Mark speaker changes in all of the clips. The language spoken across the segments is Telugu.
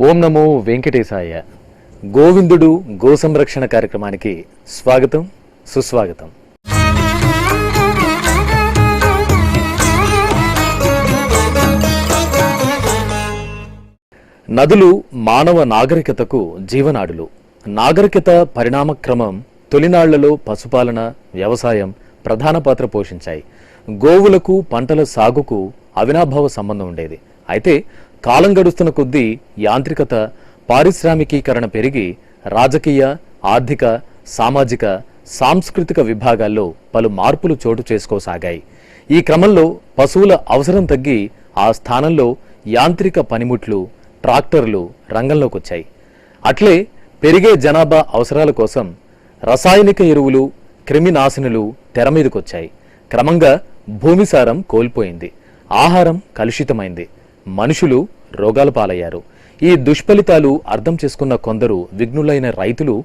Speaker 1: ఓం నమో వెంకటేశాయ. గోవిందుడు గో సంరక్షణ కార్యక్రమానికి స్వాగతం, సుస్వాగతం. నదులు మానవ నాగరికతకు జీవనాడులు. నాగరికత పరిణామక్రమం తొలినాళ్లలో పశుపాలన, వ్యవసాయం ప్రధాన పాత్ర పోషించాయి. గోవులకు పంటల సాగుకు అవినాభావ సంబంధం ఉండేది. అయితే కాలం గడుస్తున్న కొద్దీ యాంత్రికత, పారిశ్రామికీకరణ పెరిగి రాజకీయ, ఆర్థిక, సామాజిక, సాంస్కృతిక విభాగాల్లో పలు మార్పులు చోటు చేసుకోసాగాయి. ఈ క్రమంలో పశువుల అవసరం తగ్గి ఆ స్థానంలో యాంత్రిక పనిముట్లు, ట్రాక్టర్లు రంగంలోకి వచ్చాయి. అట్లే పెరిగే జనాభా అవసరాల కోసం రసాయనిక ఎరువులు, క్రిమినాశినులు తెరమీదకొచ్చాయి. క్రమంగా భూమి సారం కోల్పోయింది, ఆహారం కలుషితమైంది, మనుషులు రోగాల పాలయ్యారు. ఈ దుష్ఫలితాలు అర్థం చేసుకున్న కొందరు విఘ్నులైన రైతులు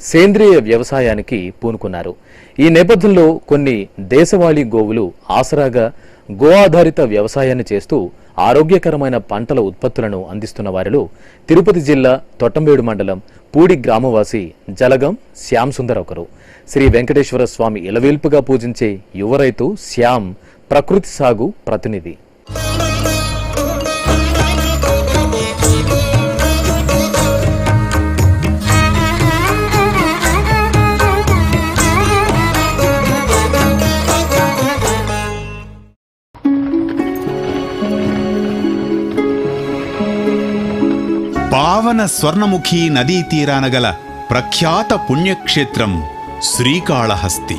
Speaker 1: సేంద్రియ వ్యవసాయానికి పూనుకున్నారు. ఈ నేపథ్యంలో కొన్ని దేశవాళీ గోవులు ఆసరాగా గో ఆధారిత వ్యవసాయాన్ని చేస్తూ ఆరోగ్యకరమైన పంటల ఉత్పత్తులను అందిస్తున్న వారిలో తిరుపతి జిల్లా తొట్టంబేడు మండలం పూడి గ్రామవాసి జలగం శ్యామ్ సుందర్ ఒకరు. శ్రీ వెంకటేశ్వర స్వామి ఇలవేల్పుగా పూజించే యువ రైతు శ్యామ్ ప్రకృతి సాగు ప్రతినిధి.
Speaker 2: పావన స్వర్ణముఖి నదీ తీరాన గల ప్రఖ్యాత పుణ్యక్షేత్రం శ్రీకాళహస్తి.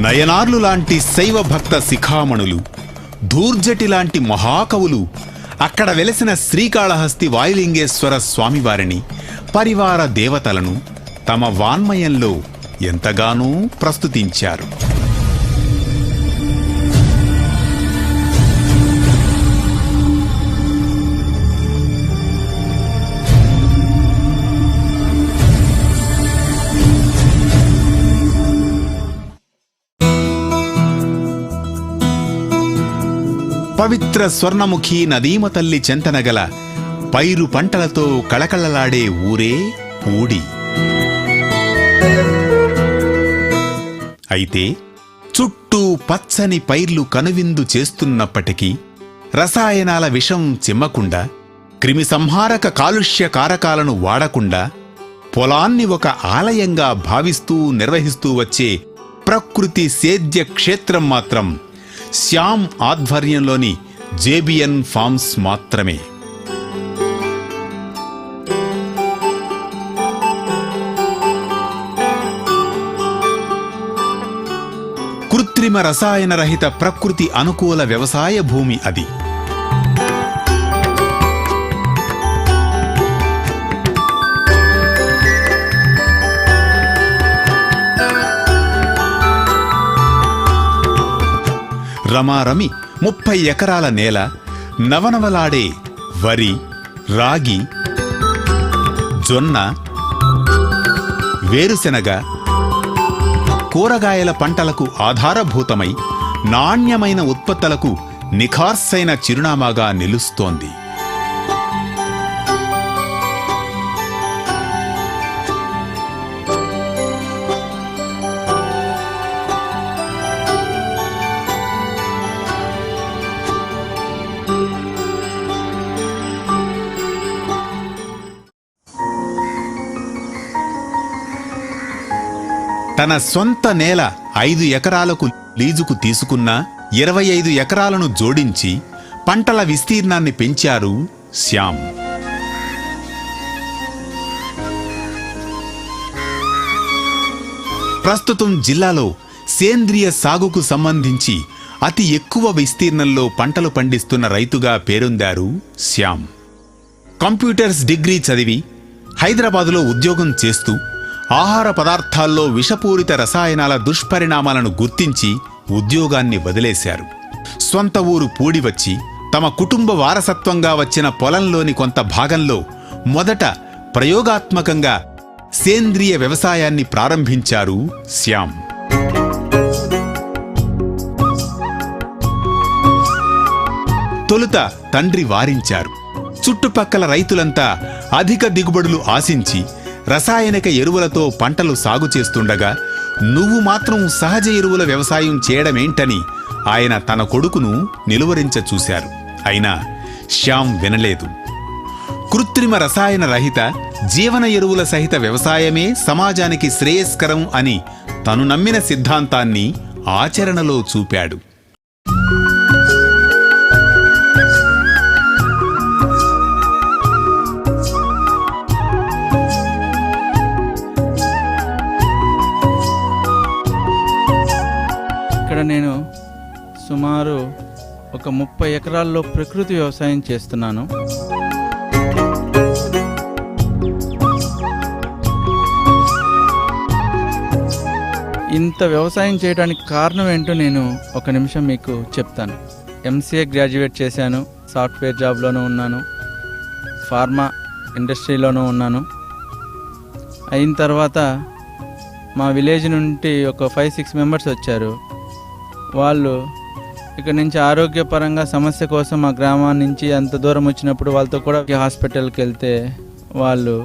Speaker 2: నయనార్లు లాంటి శైవ భక్త శిఖామణులు, ధూర్జటి లాంటి మహాకవులు అక్కడ వెలసిన శ్రీకాళహస్తి వాయులింగేశ్వర స్వామివారిని, పరివార దేవతలను తమ వాన్మయంలో ఎంతగానో ప్రస్తుతించారు. పవిత్ర స్వర్ణముఖి నదీమ తల్లి చెంతనగల పైరు పంటలతో కళకళలాడే ఊరే పూడి. అయితే చుట్టూ పచ్చని పైర్లు కనువిందు చేస్తున్నప్పటికీ రసాయనాల విషం చిమ్మకుండా, క్రిమి సంహారక కాలుష్య కారకాలను వాడకుండా పొలాన్ని ఒక ఆలయంగా భావిస్తూ నిర్వహిస్తూ వచ్చే ప్రకృతి సేద్య క్షేత్రం మాత్రం శ్యామ్ ఆధ్వర్యంలోని జేబిఎన్ ఫార్మ్స్ మాత్రమే. కృత్రిమ రసాయన రహిత ప్రకృతి అనుకూల వ్యవసాయ భూమి అది. రమారమి 30 ఎకరాల నేల, నవనవలాడే వరి, రాగి, జొన్న, వేరుశెనగ, కూరగాయల పంటలకు ఆధారభూతమై నాణ్యమైన ఉత్పత్తులకు నిఖార్సైన చిరునామాగా నిలుస్తోంది. తన సొంత నేల 5 ఎకరాలకు లీజుకు తీసుకున్న 25 ఎకరాలను జోడించి పంటల విస్తీర్ణాన్ని పెంచారు శ్యామ్. ప్రస్తుతం జిల్లాలో సేంద్రియ సాగుకు సంబంధించి అతి ఎక్కువ విస్తీర్ణంలో పంటలు పండిస్తున్న రైతుగా పేరొందారు శ్యామ్. కంప్యూటర్స్ డిగ్రీ చదివి హైదరాబాదులో ఉద్యోగం చేస్తూ ఆహార పదార్థాల్లో విషపూరిత రసాయనాల దుష్పరిణామాలను గుర్తించి ఉద్యోగాన్ని వదిలేశారు. స్వంత ఊరు పూడి వచ్చి తమ కుటుంబ వారసత్వంగా వచ్చిన పొలంలోని కొంత భాగంలో మొదట ప్రయోగాత్మకంగా సేంద్రియ వ్యవసాయాన్ని ప్రారంభించారు శ్యామ్. తొలుత తండ్రి వారించారు. చుట్టుపక్కల రైతులంతా అధిక దిగుబడులు ఆశించి రసాయనిక ఎరువులతో పంటలు సాగు చేస్తుండగా నువ్వు మాత్రం సహజ ఎరువుల వ్యవసాయం చేయడమేంటని ఆయన తన కొడుకును నిలువరించ చూశారు. అయినా శ్యామ్ వినలేదు. కృత్రిమ రసాయన రహిత జీవన ఎరువుల సహిత వ్యవసాయమే సమాజానికి శ్రేయస్కరం అని తను నమ్మిన సిద్ధాంతాన్ని ఆచరణలో చూపాడు.
Speaker 3: ఇక్కడ నేను సుమారు ఒక 30 ఎకరాల్లో ప్రకృతి వ్యవసాయం చేస్తున్నాను. ఇంత వ్యవసాయం చేయడానికి కారణం ఏంటో నేను ఒక నిమిషం మీకు చెప్తాను. ఎంసీఏ గ్రాడ్యుయేట్ చేశాను, సాఫ్ట్వేర్ జాబ్లోనూ ఉన్నాను, ఫార్మా ఇండస్ట్రీలోనూ ఉన్నాను. అయిన తర్వాత మా విలేజ్ నుండి ఒక 5-6 మెంబర్స్ వచ్చారు. వాళ్ళు ఇక్కడ నుంచి ఆరోగ్యపరంగా సమస్య కోసం మా గ్రామం నుంచి అంత దూరం వచ్చినప్పుడు వాళ్ళతో కూడా హాస్పిటల్కి వెళ్తే వాళ్ళు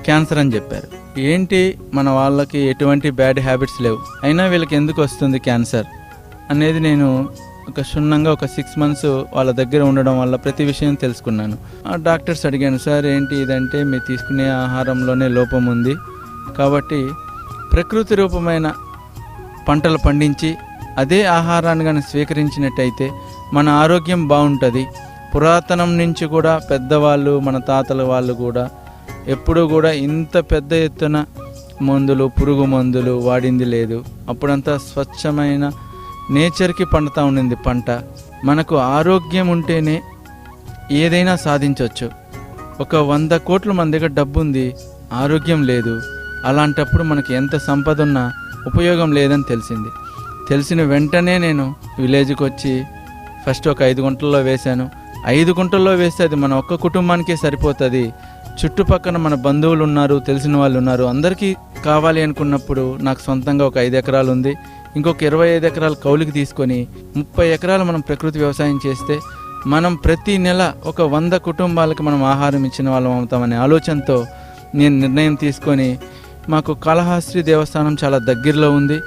Speaker 3: క్యాన్సర్ అని చెప్పారు. ఏంటి, మన వాళ్ళకి ఎటువంటి బ్యాడ్ హ్యాబిట్స్ లేవు, అయినా వీళ్ళకి ఎందుకు వస్తుంది క్యాన్సర్ అనేది నేను క్షుణ్ణంగా ఒక 6 months వాళ్ళ దగ్గర ఉండడం వల్ల ప్రతి విషయం తెలుసుకున్నాను. ఆ డాక్టర్స్ అడిగాను, సార్ ఏంటి ఇదంటే మీరు తీసుకునే ఆహారంలోనే లోపం ఉంది, కాబట్టి ప్రకృతి రూపమైన పంటలు పండించి అదే ఆహారాన్ని కానీ స్వీకరించినట్టయితే మన ఆరోగ్యం బాగుంటుంది. పురాతనం నుంచి కూడా పెద్దవాళ్ళు, మన తాతల వాళ్ళు కూడా ఎప్పుడూ కూడా ఇంత పెద్ద ఎత్తున మందులు, పురుగు మందులు వాడింది లేదు. అప్పుడంతా స్వచ్ఛమైన నేచర్కి పండుతూ ఉండింది పంట. మనకు ఆరోగ్యం ఉంటేనే ఏదైనా సాధించవచ్చు. ఒక 100 కోట్ల మన దగ్గర డబ్బు ఉంది, ఆరోగ్యం లేదు. అలాంటప్పుడు మనకి ఎంత సంపద ఉన్నా ఉపయోగం లేదని తెలిసిన వెంటనే నేను విలేజ్కి వచ్చి ఫస్ట్ ఒక 5 గుంటల్లో వేశాను. 5 గుంటల్లో వేస్తే అది మన ఒక్క కుటుంబానికే సరిపోతుంది. చుట్టుపక్కన మన బంధువులు ఉన్నారు, తెలిసిన వాళ్ళు ఉన్నారు, అందరికీ కావాలి అనుకున్నప్పుడు నాకు సొంతంగా ఒక 5 ఎకరాలు ఉంది. ఇంకొక 25 ఎకరాలు కౌలుకి తీసుకొని 30 ఎకరాలు మనం ప్రకృతి వ్యవసాయం చేస్తే మనం ప్రతి నెల ఒక 100 కుటుంబాలకు మనం ఆహారం ఇచ్చిన వాళ్ళం అవుతామనే ఆలోచనతో నేను నిర్ణయం తీసుకొని, మాకు కాళహస్తి దేవస్థానం చాలా దగ్గరలో ఉంది,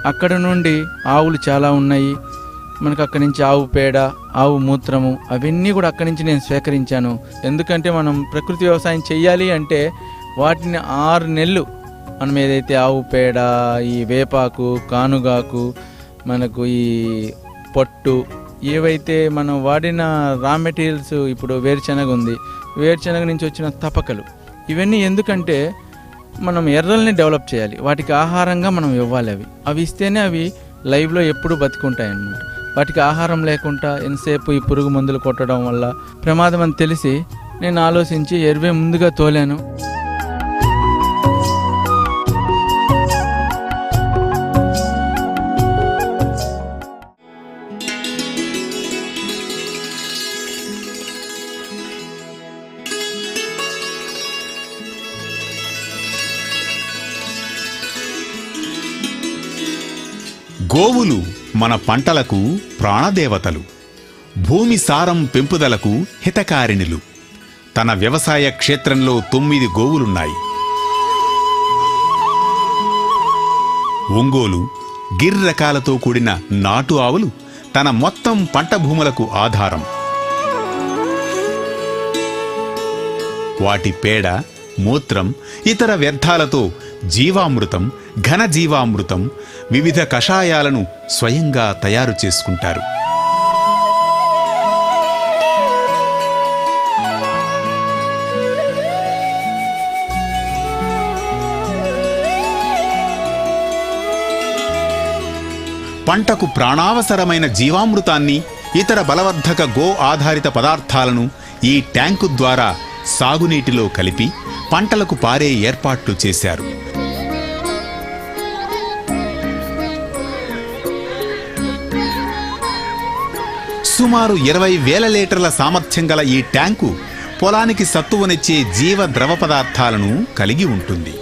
Speaker 3: అక్కడ నుండి ఆవులు చాలా ఉన్నాయి, మనకు అక్కడి నుంచి ఆవు పేడ, ఆవు మూత్రము అవన్నీ కూడా అక్కడి నుంచి నేను స్వీకరించాను. ఎందుకంటే మనం ప్రకృతి వ్యవసాయం చెయ్యాలి అంటే వాటిని 6 నెలలు మనం ఏదైతే ఆవు పేడ, ఈ వేపాకు, కానుగాకు, మనకు ఈ పొట్టు, ఏవైతే మనం వాడిన రా మెటీరియల్స్, ఇప్పుడు వేరుశనగ ఉంది, వేరుశనగ నుంచి వచ్చిన తపకలు, ఇవన్నీ ఎందుకంటే మనం ఎర్రల్ని డెవలప్ చేయాలి, వాటికి ఆహారంగా మనం ఇవ్వాలి. అవి ఇస్తేనే అవి లైవ్లో ఎప్పుడు బతికుంటాయి అన్నమాట. వాటికి ఆహారం లేకుండా ఎంతసేపు ఈ పురుగు మందులు కొట్టడం వల్ల ప్రమాదం అని తెలిసి నేను ఆలోచించి ఎరువే ముందుగా తోలాను.
Speaker 2: గోవులు మన పంటలకు ప్రాణదేవతలు, భూమి సారం పెంపుదలకు హితకారిణులు. తన వ్యవసాయ క్షేత్రంలో 9 గోవులున్నాయి. ఒంగోలు, గిర్ రకాలతో కూడిన నాటు ఆవులు తన మొత్తం పంట భూములకు ఆధారం. వాటి పేడ, మూత్రం, ఇతర వ్యర్థాలతో జీవామృతం, ఘన జీవామృతం, వివిధ కషాయాలను స్వయంగా తయారు చేసుకుంటారు. పంటకు ప్రాణావసరమైన జీవామృతాన్ని, ఇతర బలవర్ధక గో ఆధారిత పదార్థాలను ఈ ట్యాంకు ద్వారా సాగునీటిలో కలిపి పంటలకు పారే ఏర్పాట్లు చేశారు. సుమారు 20,000 లీటర్ల సామర్థ్యం గల ఈ ట్యాంకు పొలానికి సత్తువనిచ్చే జీవ ద్రవ పదార్థాలను కలిగి ఉంటుంది.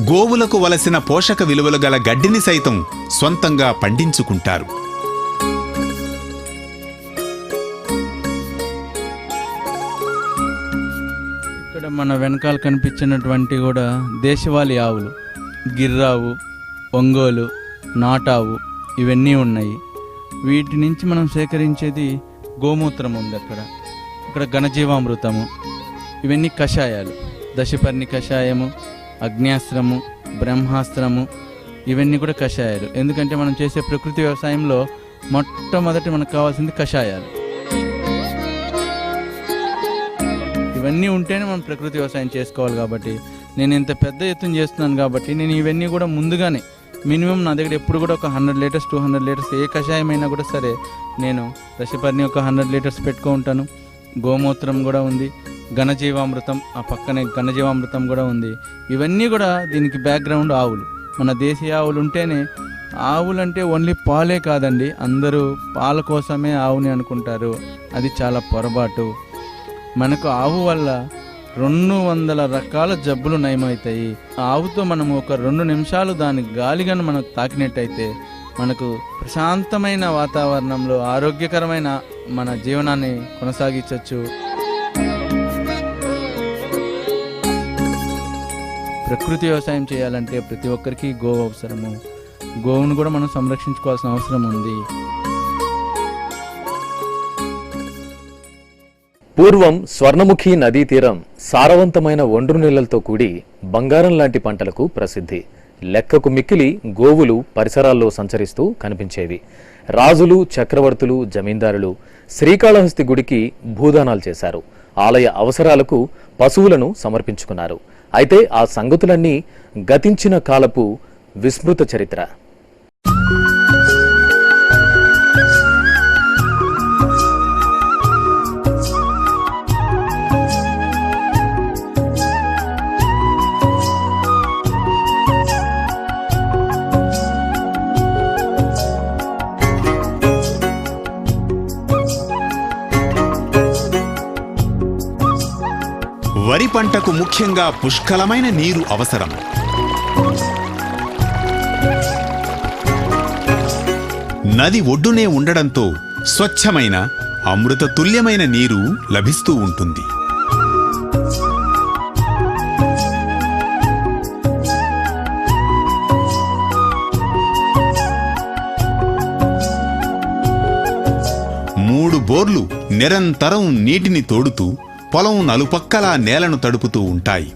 Speaker 2: గోవులకు వలసిన పోషక విలువలు గల గడ్డిని సైతం స్వంతంగా పండించుకుంటారు.
Speaker 3: ఇక్కడ మన వెనకాల కనిపించినటువంటి కూడా దేశవాళీ ఆవులు, గిర్రావు, ఒంగోలు, నాటావు ఇవన్నీ ఉన్నాయి. వీటి నుంచి మనం సేకరించేది గోమూత్రం ఉంది. అక్కడ ఘనజీవామృతము, ఇవన్నీ కషాయాలు, దశపర్ణి కషాయము, అగ్న్యాస్త్రము, బ్రహ్మాస్త్రము, ఇవన్నీ కూడా కషాయాలు. ఎందుకంటే మనం చేసే ప్రకృతి వ్యవసాయంలో మొట్టమొదటి మనకు కావాల్సింది కషాయాలు. ఇవన్నీ ఉంటేనే మనం ప్రకృతి వ్యవసాయం చేసుకోవాలి. కాబట్టి నేను ఇంత పెద్ద ఎత్తున చేస్తున్నాను కాబట్టి నేను ఇవన్నీ కూడా ముందుగానే మినిమం నా దగ్గర ఎప్పుడు కూడా ఒక 100 లీటర్స్ 200 లీటర్స్ ఏ కషాయం అయినా కూడా సరే నేను దశపర్ణి ఒక 100 లీటర్స్ పెట్టుకుంటాను. గోమూత్రం కూడా ఉంది, ఘనజీవామృతం, ఆ పక్కనే ఘనజీవామృతం కూడా ఉంది. ఇవన్నీ కూడా దీనికి బ్యాక్గ్రౌండ్ ఆవులు. మన దేశీయ ఆవులు ఉంటేనే, ఆవులంటే ఓన్లీ పాలే కాదండి, అందరూ పాల కోసమే ఆవుని అనుకుంటారు. అది చాలా పొరపాటు. మనకు ఆవు వల్ల 200 రకాల జబ్బులు నయమవుతాయి. ఆవుతో మనము ఒక 2 నిమిషాలు దాని గాలిగాను మనకు తాకినట్టయితే మనకు ప్రశాంతమైన వాతావరణంలో ఆరోగ్యకరమైన మన జీవనాన్ని కొనసాగించవచ్చు. ప్రకృతి వ్యవసాయం చేయాలంటే ప్రతి ఒక్కరికి గోవు అవసరము. గోవును కూడా మనం సంరక్షించుకోవాల్సిన అవసరం ఉంది.
Speaker 1: పూర్వం స్వర్ణముఖి నదీ తీరం సారవంతమైన ఒండ్రు నీళ్లతో కూడి బంగారం లాంటి పంటలకు ప్రసిద్ధి. లెక్కకు మిక్కిలి గోవులు పరిసరాల్లో సంచరిస్తూ కనిపించేవి. రాజులు, చక్రవర్తులు, జమీందారులు శ్రీకాళహస్తి గుడికి భూదానాలు చేశారు. ఆలయ అవసరాలకు పశువులను సమర్పించుకున్నారు. అయితే ఆ సంగతులన్నీ గతించిన కాలపు విస్మృత చరిత్ర.
Speaker 2: వరి పంటకు ముఖ్యంగా పుష్కలమైన నీరు అవసరం. నది ఒడ్డునే ఉండడంతో స్వచ్ఛమైన అమృత తుల్యమైన నీరు లభిస్తూ ఉంటుంది. మూడు బోర్లు నిరంతరం నీటిని తోడుతూ పొలం నలుపక్కలా నేలను తడుపుతూ ఉంటాయి.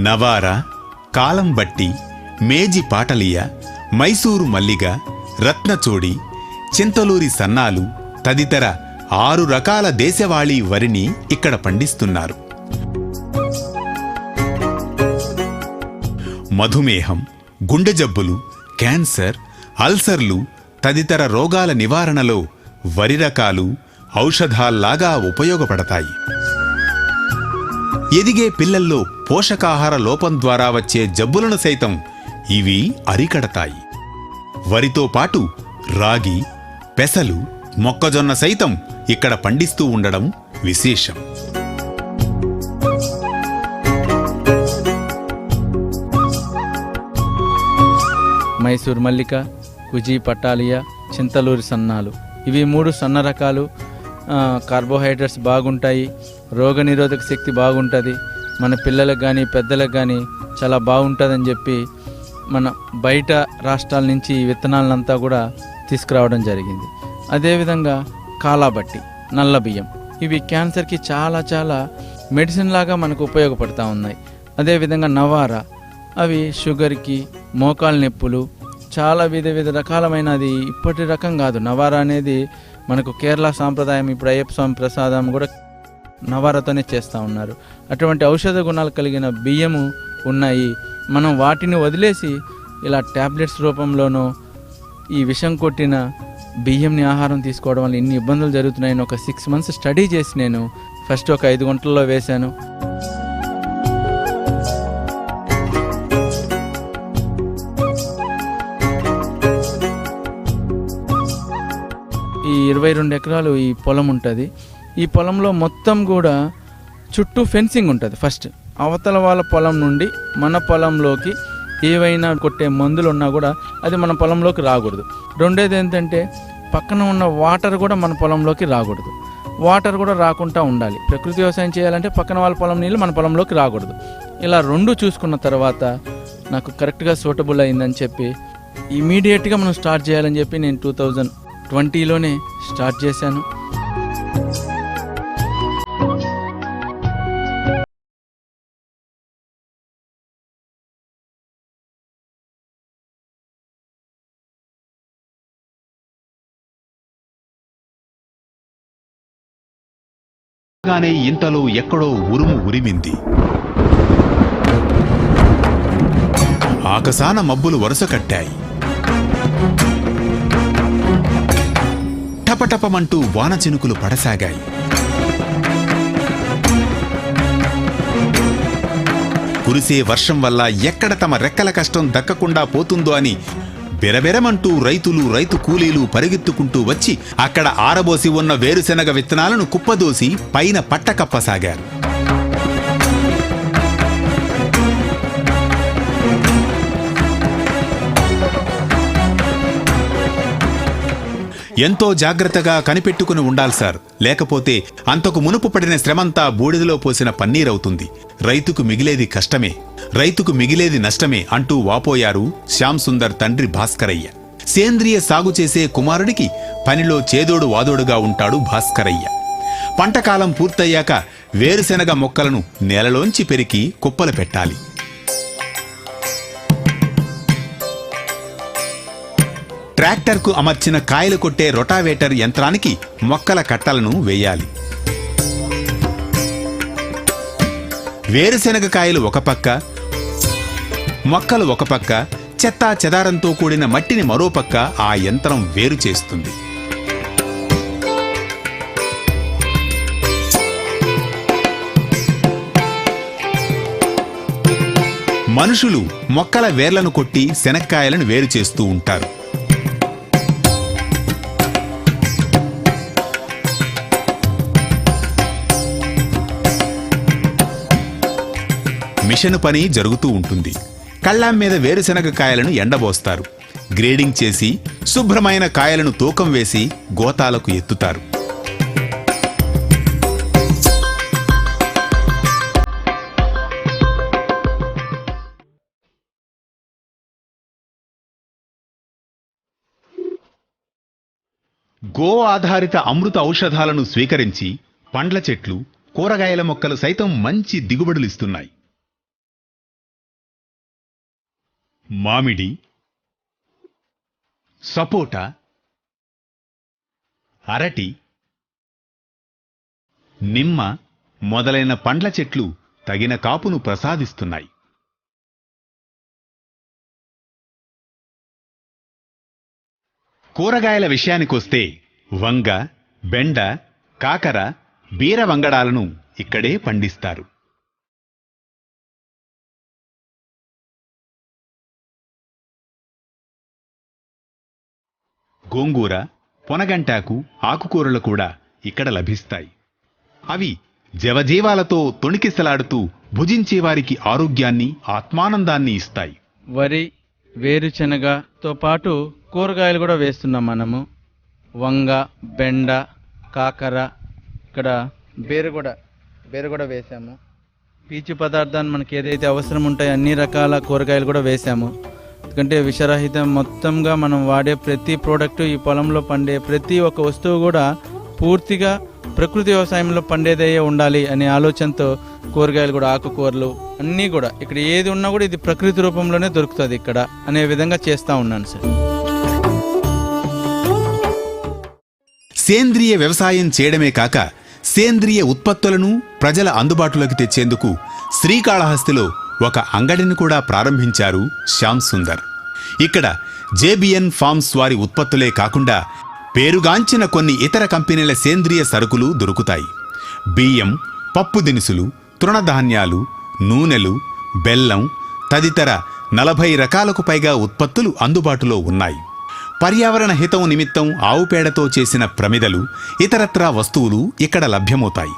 Speaker 2: నవార, కాలంబట్టి, మేజి పాటలియ, మైసూరు మల్లిగ, రత్నచోడి, చింతలూరి సన్నాలు తదితర 6 రకాల దేశవాళీ వరిని ఇక్కడ పండిస్తున్నారు. మధుమేహం, గుండె జబ్బులు, క్యాన్సర్, అల్సర్లు తదితర రోగాల నివారణలో వరి రకాలు ఔషధాల్లాగా ఉపయోగపడతాయి. ఎదిగే పిల్లల్లో పోషకాహార లోపం ద్వారా వచ్చే జబ్బులను సైతం ఇవి అరికడతాయి. వరితో పాటు రాగి, పెసలు, మొక్కజొన్న సైతం ఇక్కడ పండిస్తూ ఉండడం విశేషం.
Speaker 3: మైసూర్ మల్లిక, కుజీ పటాలియా, చింతలూరి సన్నాలు, ఇవి 3 సన్న రకాలు. కార్బోహైడ్రేట్స్ బాగుంటాయి, రోగనిరోధక శక్తి బాగుంటుంది, మన పిల్లలకు కానీ పెద్దలకు కానీ చాలా బాగుంటుందని చెప్పి మన బయట రాష్ట్రాల నుంచి ఈ విత్తనాలంతా కూడా తీసుకురావడం జరిగింది. అదేవిధంగా కాలాబట్టి, నల్ల బియ్యం, ఇవి క్యాన్సర్కి చాలా మెడిసిన్ లాగా మనకు ఉపయోగపడుతూ ఉన్నాయి. అదేవిధంగా నవారా, అవి షుగర్కి, మోకాలు నొప్పులు, చాలా వివిధ రకాలమైన, అది ఇప్పటి రకం కాదు. నవారా అనేది మనకు కేరళ సాంప్రదాయం, ఇప్పుడు అయ్యప్ప స్వామి ప్రసాదం కూడా నవారాతోనే చేస్తూ ఉన్నారు. అటువంటి ఔషధ గుణాలు కలిగిన బియ్యము ఉన్నాయి. మనం వాటిని వదిలేసి ఇలా ట్యాబ్లెట్స్ రూపంలోనో ఈ విషం కొట్టిన బియ్యంని ఆహారం తీసుకోవడం వల్ల ఇన్ని ఇబ్బందులు జరుగుతున్నాయని ఒక 6 months స్టడీ చేసి నేను ఫస్ట్ ఒక 5 గంటల్లో వేశాను. 22 ఎకరాలు ఈ పొలం ఉంటుంది. ఈ పొలంలో మొత్తం కూడా చుట్టూ ఫెన్సింగ్ ఉంటుంది. ఫస్ట్ అవతల వాళ్ళ పొలం నుండి మన పొలంలోకి ఏవైనా కొట్టే మందులు ఉన్నా కూడా అది మన పొలంలోకి రాకూడదు. రెండోది ఏంటంటే పక్కన ఉన్న వాటర్ కూడా మన పొలంలోకి రాకూడదు. వాటర్ కూడా రాకుండా ఉండాలి. ప్రకృతి వ్యవసాయం చేయాలంటే పక్కన వాళ్ళ పొలం నీళ్ళు మన పొలంలోకి రాకూడదు. ఇలా రెండు చూసుకున్న తర్వాత నాకు కరెక్ట్గా సూటబుల్ అయిందని చెప్పి ఇమీడియట్గా మనం స్టార్ట్ చేయాలని చెప్పి నేను 2020లోనే స్టార్ట్ చేశాను.
Speaker 2: గానే ఇంతలో ఎక్కడో ఉరుము ఉరిమింది. ఆకాశాన మబ్బులు వరుస కట్టాయి. టపటపమంటూ వాన చినుకులు పడసాగాయి. కురిసే వర్షం వల్ల ఎక్కడ తమ రెక్కల కష్టం దక్కకుండా పోతుందో అని బెరబెరమంటూ రైతు కూలీలు పరిగెత్తుకుంటూ వచ్చి అక్కడ ఆరబోసి ఉన్న వేరుశెనగ విత్తనాలను కుప్పదోసి పైన పట్టకప్పసాగారు. ఎంతో జాగ్రత్తగా కనిపెట్టుకుని ఉండాలి సార్, లేకపోతే అంతకు మునుపు పడిన శ్రమంతా బూడిదలో పోసిన పన్నీరవుతుంది. రైతుకు మిగిలేది కష్టమే, రైతుకు మిగిలేది నష్టమే అంటూ వాపోయారు శ్యామ్ సుందర్ తండ్రి భాస్కరయ్య. సేంద్రియ సాగు చేసే కుమారుడికి పనిలో చేదోడు వాదోడుగా ఉంటాడు భాస్కరయ్య. పంటకాలం పూర్తయ్యాక వేరుశెనగ మొక్కలను నేలలోంచి పెరికి కుప్పలు పెట్టాలి. ట్రాక్టర్కు అమర్చిన కాయలు కొట్టే రొటావేటర్ యంత్రానికి మొక్కల కట్టలను వేయాలి. వేరుశెనగ కాయలు ఒక పక్క, మొక్కలు ఒక పక్క, చెత్తా చెదారంతో కూడిన మట్టిని మరో పక్క ఆ యంత్రం వేరు చేస్తుంది. మనుషులు మొక్కల వేర్లను కొట్టి శనక్కాయలను వేరు చేస్తూ ఉంటారు. మిషన్ పని జరుగుతూ ఉంటుంది. కళ్ళాం మీద వేరుశెనగ కాయలను ఎండబోస్తారు. గ్రేడింగ్ చేసి శుభ్రమైన కాయలను తూకం వేసి గోతాలకు ఎత్తుతారు. గో ఆధారిత అమృత ఔషధాలను స్వీకరించి పండ్ల చెట్లు, కూరగాయల మొక్కలు సైతం మంచి దిగుబడులిస్తున్నాయి. మామిడి, సపోటా, అరటి, నిమ్మ మొదలైన పండ్ల చెట్లు తగిన కాపును ప్రసాదిస్తున్నాయి. కూరగాయల విషయానికొస్తే వంగ, బెండ, కాకర, బీర వంగడాలను ఇక్కడే పండిస్తారు. గోంగూర, పొనగంటాకు, ఆకుకూరలు కూడా ఇక్కడ లభిస్తాయి. అవి జవజీవాలతో తొణికిసలాడుతూ భుజించేవారికి ఆరోగ్యాన్ని, ఆత్మానందాన్ని ఇస్తాయి.
Speaker 3: వరి, వేరుశెనగతో పాటు కూరగాయలు కూడా వేస్తున్నాం మనము. వంగ, బెండ, కాకర, ఇక్కడ బేరు కూడా వేసాము. పీచు పదార్థాన్ని మనకి ఏదైతే అవసరం ఉంటాయో అన్ని రకాల కూరగాయలు కూడా వేసాము. ఎందుకంటే విషరహితం మొత్తంగా మనం వాడే ప్రతి ప్రోడక్ట్, ఈ పొలంలో పండే ప్రతి ఒక్క వస్తువు కూడా పూర్తిగా ప్రకృతి వ్యవసాయంలో పండేదయ్యే ఉండాలి అనే ఆలోచనతో కూరగాయలు కూడా, ఆకుకూరలు అన్నీ కూడా ఇక్కడ ఏది ఉన్నా కూడా ఇది ప్రకృతి రూపంలోనే దొరుకుతుంది ఇక్కడ అనే విధంగా చేస్తూ ఉన్నాను సార్.
Speaker 2: సేంద్రియ వ్యవసాయం చేయడమే కాక సేంద్రియ ఉత్పత్తులను ప్రజల అందుబాటులోకి తెచ్చేందుకు శ్రీకాళహస్తిలో ఒక అంగడిని కూడా ప్రారంభించారు శ్యామ్ సుందర్. ఇక్కడ జేబిఎన్ ఫార్మ్స్ వారి ఉత్పత్తులే కాకుండా పేరుగాంచిన కొన్ని ఇతర కంపెనీల సేంద్రియ సరుకులు దొరుకుతాయి. బియ్యం, పప్పు దినుసులు, తృణధాన్యాలు, నూనెలు, బెల్లం తదితర 40 రకాలకు పైగా ఉత్పత్తులు అందుబాటులో ఉన్నాయి. పర్యావరణ హితం నిమిత్తం ఆవు పేడతో చేసిన ప్రమిదలు, ఇతరత్రా వస్తువులు ఇక్కడ లభ్యమవుతాయి.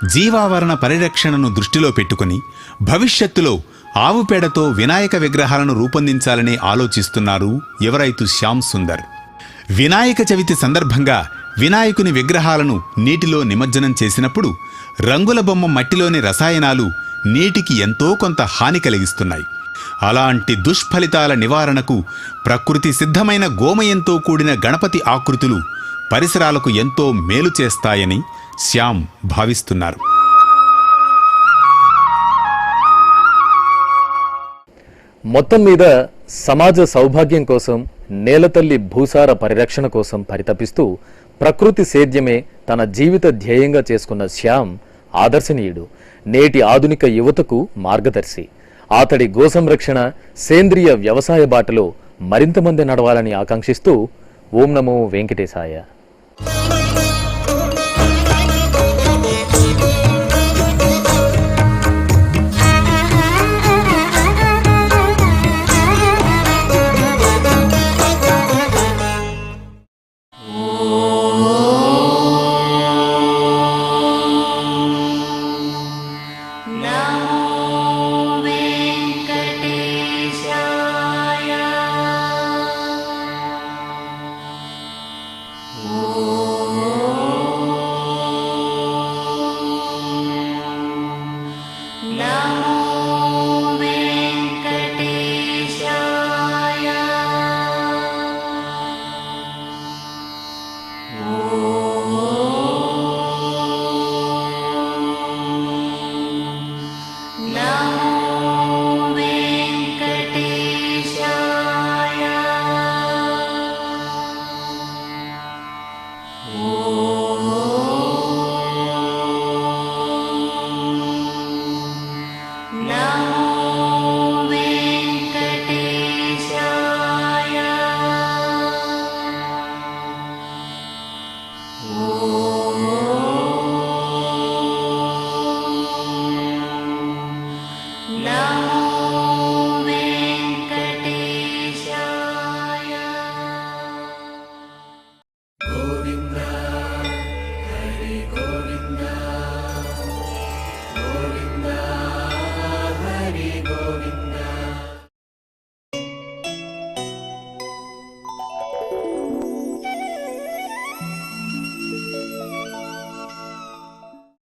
Speaker 2: జీవావరణ పరిరక్షణను దృష్టిలో పెట్టుకుని భవిష్యత్తులో ఆవు పేడతో వినాయక విగ్రహాలను రూపొందించాలని ఆలోచిస్తున్నారు యువ రైతు శ్యామ్ సుందర్. వినాయక చవితి సందర్భంగా వినాయకుని విగ్రహాలను నీటిలో నిమజ్జనం చేసినప్పుడు రంగుల బొమ్మ మట్టిలోని రసాయనాలు నీటికి ఎంతో కొంత హాని కలిగిస్తున్నాయి. అలాంటి దుష్ఫలితాల నివారణకు ప్రకృతి సిద్ధమైన గోమయంతో కూడిన గణపతి ఆకృతులు పరిసరాలకు ఎంతో మేలు చేస్తాయని శ్యామ్ భావిస్తున్నారు.
Speaker 1: మొత్తం మీద సమాజ సౌభాగ్యం కోసం, నేలతల్లి భూసార పరిరక్షణ కోసం పరితపిస్తూ ప్రకృతి సేద్యమే తన జీవిత ధ్యేయంగా చేసుకున్న శ్యామ్ ఆదర్శనీయుడు. నేటి ఆధునిక యువతకు మార్గదర్శి. అతడి గోసంరక్షణ, సేంద్రియ వ్యవసాయ బాటలో మరింత మంది నడవాలని ఆకాంక్షిస్తూ ఓం నమో వెంకటేశాయ.